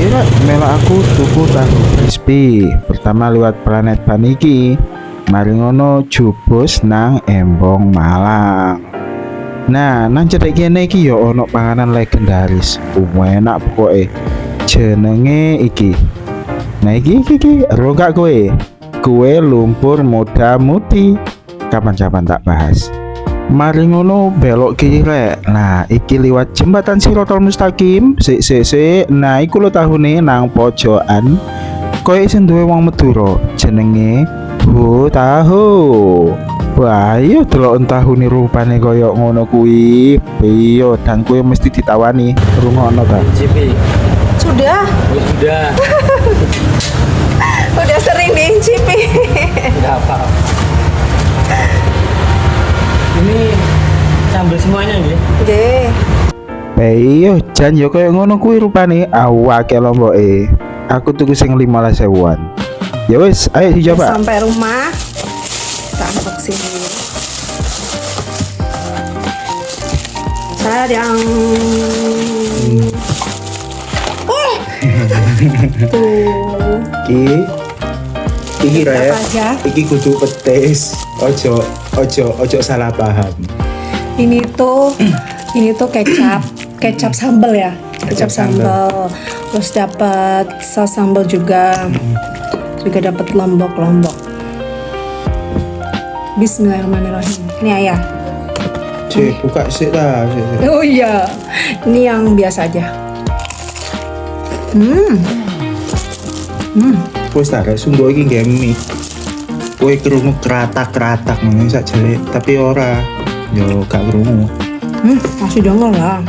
Ayo Rak, melok aku tuku tahu crispy. Pertama liwat Planet Paniki. Mari ngono jupus nang Embong Malang. Nah, nang cedek kene iki ya ono panganan legendaris. Enak pokoke. Jenenge iki. Nah iki ero gak kowe? Kue lumpur muda muti. Kapan-kapan tak bahas. Mari ngono belok kiri rek. Nah, iki liwat jembatan Sirotol Mustaqim. Sik. Nah, iku lho tahune nang pojokan. Koyo sing duwe wong Madura, jenenge Ho Tahu. Wah, iya delok tahune rupane koyo ngono kuwi. Iya, dan kuwi mesti ditawani. Rungokno ta. Cipi. Sudah. Oh, sudah. Udah sering diincipi. Udah apa? Ini sambal semuanya nggih. Nggih. Iya, jan yo koyo ngono kuwi rupane. Awake lomboke. Aku tuku sing 15.000-an. Ya wis, ayo dicoba. Sampai rumah kita unboxing dulu. Sayang. Tuh. Iki rek. Apa aja? Iki kudu petis. Ojo salah paham. Ini tuh kecap sambal ya. Kecap sambal. Terus dapat saus sambal juga. Juga dapat lombok. Bismillahirrahmanirrahim. Ini ayah. Cek, buka sih lah. Oh iya. Ini yang biasa aja. Wes tak rek sungguh iki nggih mie. Kowe krungu kratak-kratak ngono sak jelek, tapi ora. Yo gak krungu. Masih denger lah.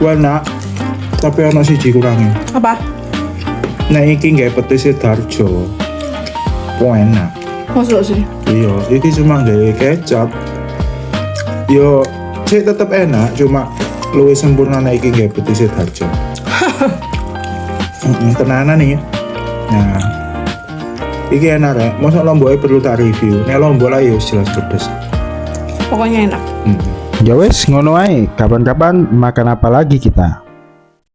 Enak. Tapi ana siji kurange. Apa? Nek iki nggih petis Darjo. Enak. Masuk sih. Iya, iki cuma gawe kecap. Yo, sih tetep enak, cuma luwih sempurna nek iki gawe petis Darjo. Tenanan nih. Nah, iki enak rek. Masa lomboke perlu tak review. Nek lombok lah ya jelas pedes. Pokoknya enak. Ya wes ngono ae. Kapan-kapan makan apa lagi kita?